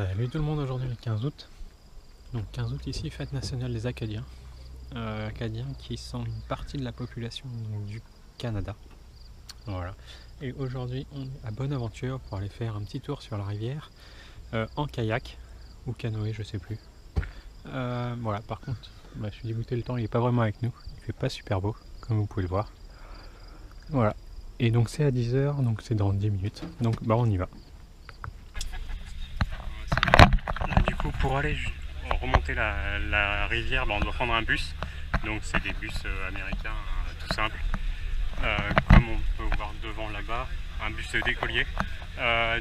Salut tout le monde, aujourd'hui le 15 août. Donc 15 août ici, fête nationale des Acadiens. Acadiens qui sont une partie de la population du Canada. Voilà. Et aujourd'hui on est à Bonaventure pour aller faire un petit tour sur la rivière en kayak ou canoë, je sais plus. Voilà, par contre, je suis dégoûté, le temps il est pas vraiment avec nous. Il fait pas super beau, comme vous pouvez le voir. Voilà. Et donc c'est à 10h, donc c'est dans 10 minutes. Donc on y va. Du coup, pour aller remonter la rivière, on doit prendre un bus. Donc c'est des bus américains tout simples. Comme on peut voir devant là-bas, un bus d'écoliers.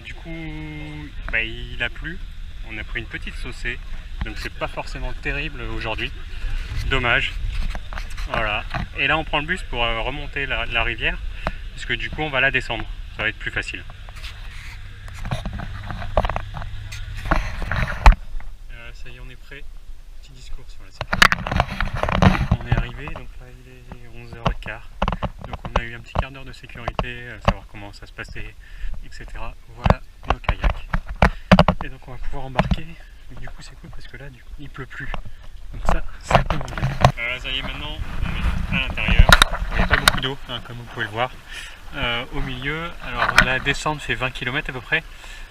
Du coup, il a plu. On a pris une petite saucée. Donc c'est pas forcément terrible aujourd'hui. Dommage. Voilà. Et là on prend le bus pour remonter la rivière. Parce que du coup on va la descendre. Ça va être plus facile. Ça y est, on est prêt. Petit discours sur la sécurité. On est arrivé, donc là il est 11h15. Donc on a eu un petit quart d'heure de sécurité, savoir comment ça se passait, etc. Voilà nos kayaks. Et donc on va pouvoir embarquer. Et du coup c'est cool parce que là il pleut plus. Donc ça c'est vraiment bien. Ça y est, maintenant on est à l'intérieur. Il n'y a pas beaucoup d'eau, comme vous pouvez le voir. Au milieu, alors la descente fait 20 km à peu près,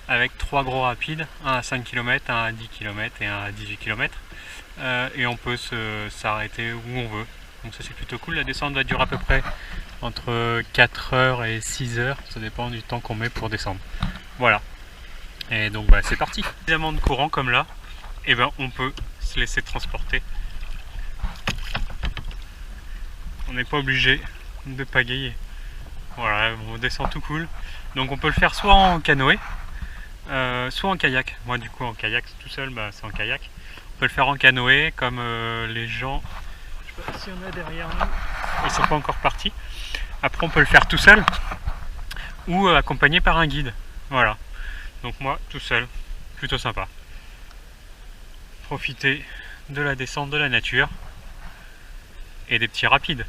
avec 3 gros rapides, un à 5 km, un à 10 km et un à 18 km. Et on peut s'arrêter où on veut. Donc ça c'est plutôt cool. La descente va durer à peu près entre 4h et 6h, ça dépend du temps qu'on met pour descendre. Voilà. Et donc c'est parti. Évidemment de courant comme là, et on peut se laisser transporter. On n'est pas obligé de pagayer. Voilà, on descend tout cool. Donc on peut le faire soit en canoë, soit en kayak. Moi du coup en kayak tout seul, c'est en kayak. On peut le faire en canoë comme les gens, je sais pas si on a derrière nous, ils sont pas encore partis. Après on peut le faire tout seul ou accompagné par un guide. Voilà. Donc moi tout seul, plutôt sympa. Profiter de la descente de la nature et des petits rapides.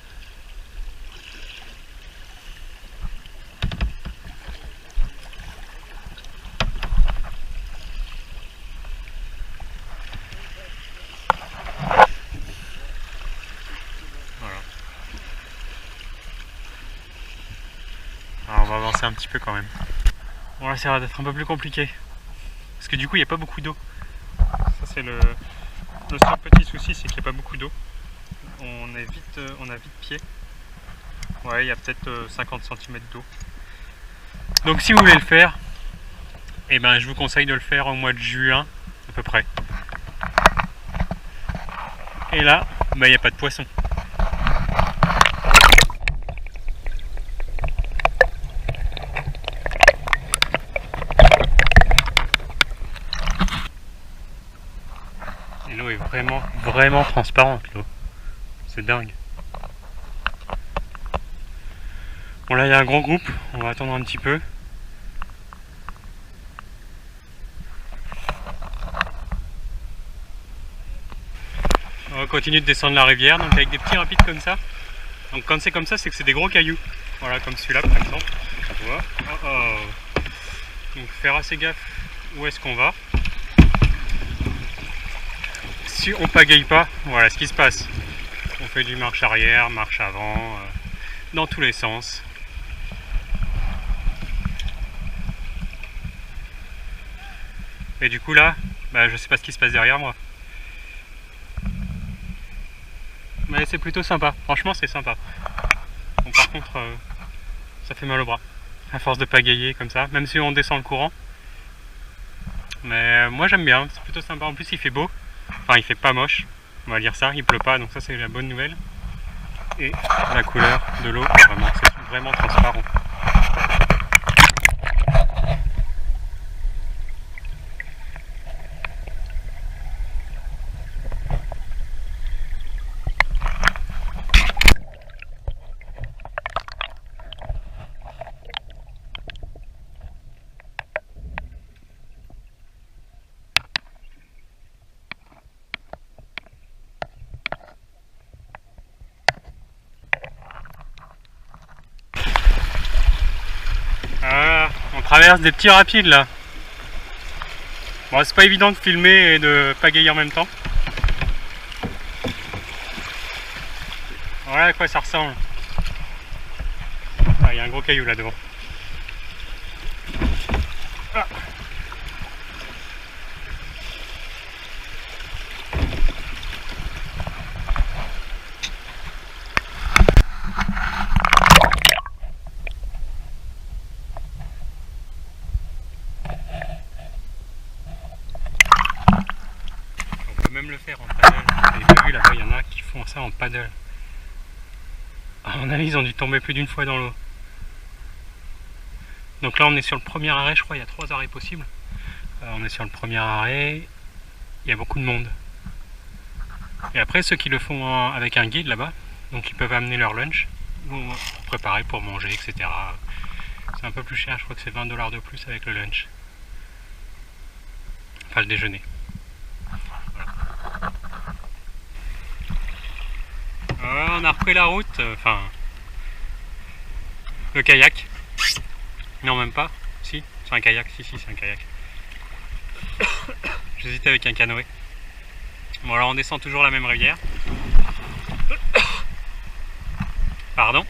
Alors on va avancer un petit peu quand même. Bon là ça va être un peu plus compliqué. Parce que du coup il n'y a pas beaucoup d'eau. Ça c'est le seul petit souci, c'est qu'il n'y a pas beaucoup d'eau. On a vite pied. Ouais, il y a peut-être 50 cm d'eau. Donc si vous voulez le faire, je vous conseille de le faire au mois de juin à peu près. Et là, il n'y a pas de poisson. Et l'eau est vraiment transparente, l'eau. C'est dingue. Bon là il y a un grand groupe, on va attendre un petit peu. On va continuer de descendre la rivière, donc avec des petits rapides comme ça. Donc quand c'est comme ça, c'est que c'est des gros cailloux. Voilà, comme celui-là par exemple. On voit. Donc faire assez gaffe où est-ce qu'on va. Si on pagaille pas, voilà ce qui se passe. On fait du marche arrière, marche avant, dans tous les sens. Et du coup là, je sais pas ce qui se passe derrière moi. Mais c'est plutôt sympa, franchement c'est sympa. Bon, par contre, ça fait mal au bras, à force de pagayer comme ça, même si on descend le courant. Mais moi j'aime bien, c'est plutôt sympa. En plus il fait beau, enfin il fait pas moche, on va dire ça, il pleut pas, donc ça c'est la bonne nouvelle. Et la couleur de l'eau, c'est vraiment transparent. Voilà, on traverse des petits rapides là. Bon, c'est pas évident de filmer et de pagayer en même temps. Voilà à quoi ça ressemble. Ah, il y a un gros caillou là devant. Ah. On peut même le faire en paddle. Vous avez vu là-bas, il y en a qui font ça en paddle. À mon avis, ils ont dû tomber plus d'une fois dans l'eau. Donc là, on est sur le premier arrêt, je crois, il y a 3 arrêts possibles. On est sur le premier arrêt, il y a beaucoup de monde. Et après, ceux qui le font avec un guide là-bas, donc ils peuvent amener leur lunch, ou préparer pour manger, etc. C'est un peu plus cher, je crois que c'est 20 $ de plus avec le lunch. Enfin, le déjeuner. Voilà. On a repris la route, enfin, le kayak. Non, même pas. Si, c'est un kayak. Si, c'est un kayak. J'hésitais avec un canoë. Bon, alors on descend toujours la même rivière. Pardon.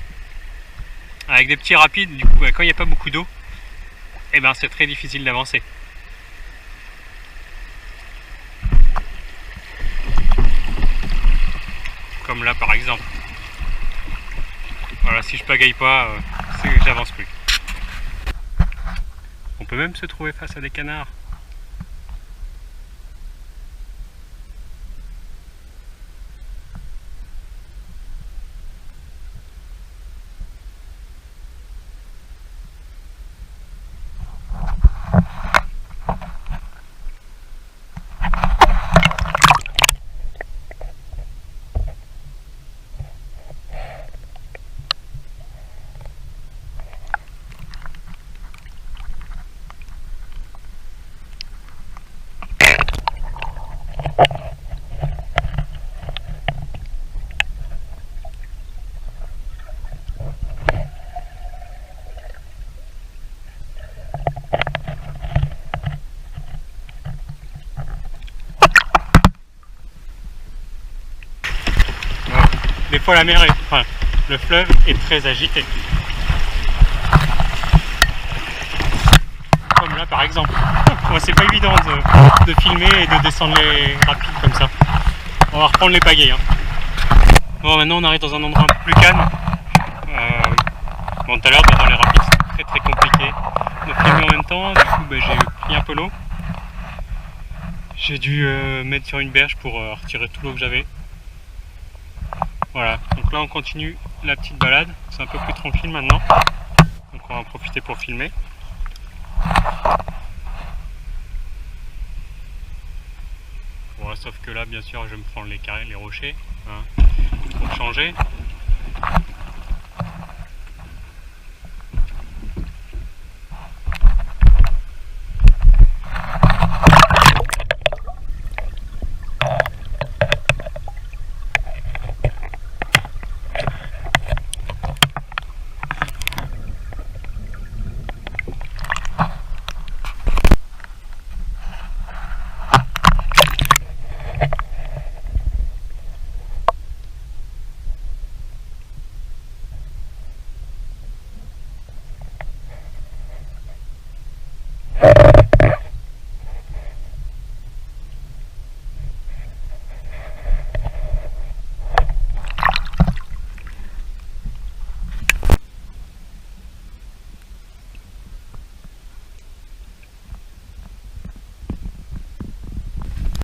Avec des petits rapides, du coup, quand il n'y a pas beaucoup d'eau, eh ben, c'est très difficile d'avancer. Comme là, par exemple. Voilà, si je pagaille pas, c'est que j'avance plus. On peut même se trouver face à des canards. Des fois la mer est, enfin, le fleuve est très agité. Comme là par exemple. Moi c'est pas évident de filmer et de descendre les rapides comme ça. On va reprendre les pagaies. Hein. Bon, maintenant on arrive dans un endroit un peu plus calme. Bon, tout à l'heure dans les rapides c'était très compliqué de filmer en même temps. Du coup j'ai pris un peu l'eau. J'ai dû mettre sur une berge pour retirer tout l'eau que j'avais. Voilà, donc là on continue la petite balade, c'est un peu plus tranquille maintenant, donc on va en profiter pour filmer. Bon, sauf que là bien sûr je vais me prendre les carrés, les rochers, hein, pour changer.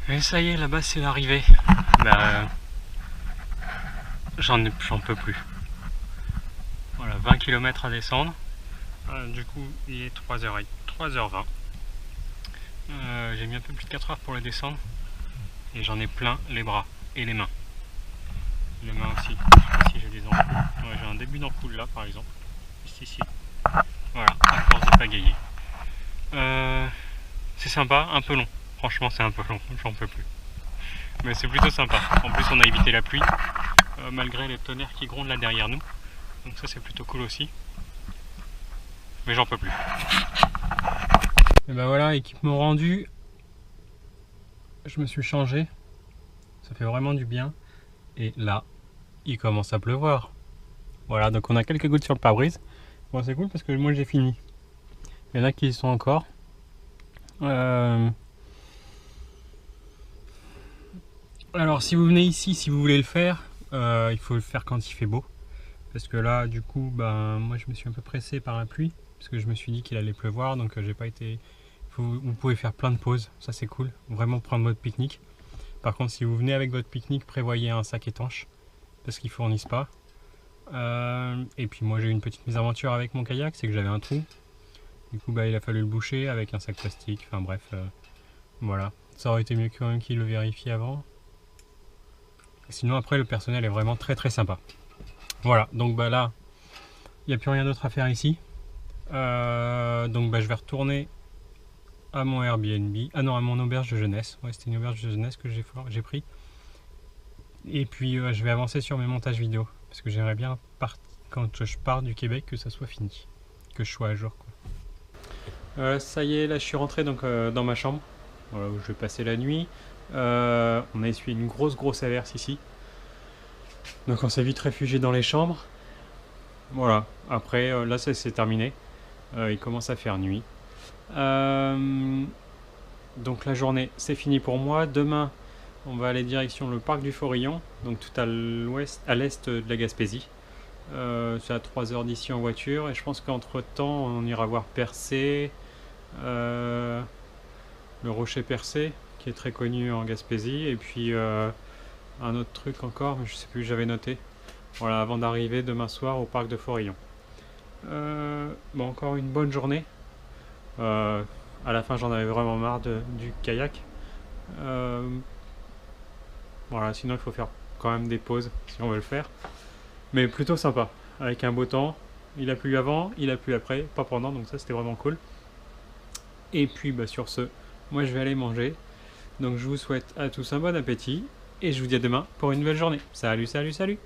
Et ça y est, là-bas c'est l'arrivée. J'en peux plus. Voilà, 20 km à descendre. Du coup, il est 3h20. J'ai mis un peu plus de 4 heures pour le descendre. Et j'en ai plein les bras et les mains. Les mains aussi. Je sais pas si j'ai des ampoules. Ouais, j'ai un début d'ampoule là par exemple. Juste ici. Voilà, à force de pagayer. C'est sympa, un peu long. Franchement c'est un peu long, j'en peux plus. Mais c'est plutôt sympa. En plus on a évité la pluie, malgré les tonnerres qui grondent là derrière nous. Donc ça c'est plutôt cool aussi. Mais j'en peux plus. Et ben voilà, équipement rendu. je me suis changé, ça fait vraiment du bien. Et là, il commence à pleuvoir. Voilà, donc on a quelques gouttes sur le pare-brise. Bon, c'est cool parce que moi j'ai fini. Il y en a qui y sont encore. Alors si vous venez ici, si vous voulez le faire, il faut le faire quand il fait beau. Parce que là, du coup, ben, moi je me suis un peu pressé par la pluie. Parce que je me suis dit qu'il allait pleuvoir, donc j'ai pas été... Vous pouvez faire plein de pauses, ça c'est cool. Vraiment prendre votre pique-nique. Par contre, si vous venez avec votre pique-nique, prévoyez un sac étanche. Parce qu'ils fournissent pas. Et puis moi j'ai eu une petite mésaventure avec mon kayak, c'est que j'avais un trou. Du coup bah, il a fallu le boucher avec un sac plastique, enfin bref, voilà. Ça aurait été mieux quand même qu'il le vérifie avant. Sinon après le personnel est vraiment très très sympa. Voilà, donc bah là, il n'y a plus rien d'autre à faire ici. Donc bah, je vais retourner à mon Airbnb, ah non à mon auberge de jeunesse. Ouais, c'était une auberge de jeunesse que j'ai pris. Et puis je vais avancer sur mes montages vidéo. Parce que j'aimerais bien, quand je pars du Québec, que ça soit fini. Que je sois à jour, quoi. Ça y est, là je suis rentré donc, dans ma chambre. Voilà, où je vais passer la nuit. On a essuyé une grosse averse ici. Donc on s'est vite réfugié dans les chambres. Voilà, après là c'est terminé. Il commence à faire nuit. Donc la journée c'est fini pour moi. Demain on va aller direction le parc du Forillon, donc tout à l'ouest, à l'est de la Gaspésie. C'est à 3 heures d'ici en voiture, et je pense qu'entre temps on ira voir Percé, le rocher Percé qui est très connu en Gaspésie, et puis un autre truc encore, mais je sais plus, j'avais noté. Voilà, avant d'arriver demain soir au parc de Forillon. Bon, encore une bonne journée. À la fin j'en avais vraiment marre du kayak. Voilà, sinon il faut faire quand même des pauses si on veut le faire. Mais plutôt sympa, avec un beau temps. Il a plu avant, il a plu après, pas pendant, donc ça c'était vraiment cool. Et puis bah, sur ce, moi je vais aller manger. Donc je vous souhaite à tous un bon appétit. Et je vous dis à demain pour une nouvelle journée. Salut, salut, salut!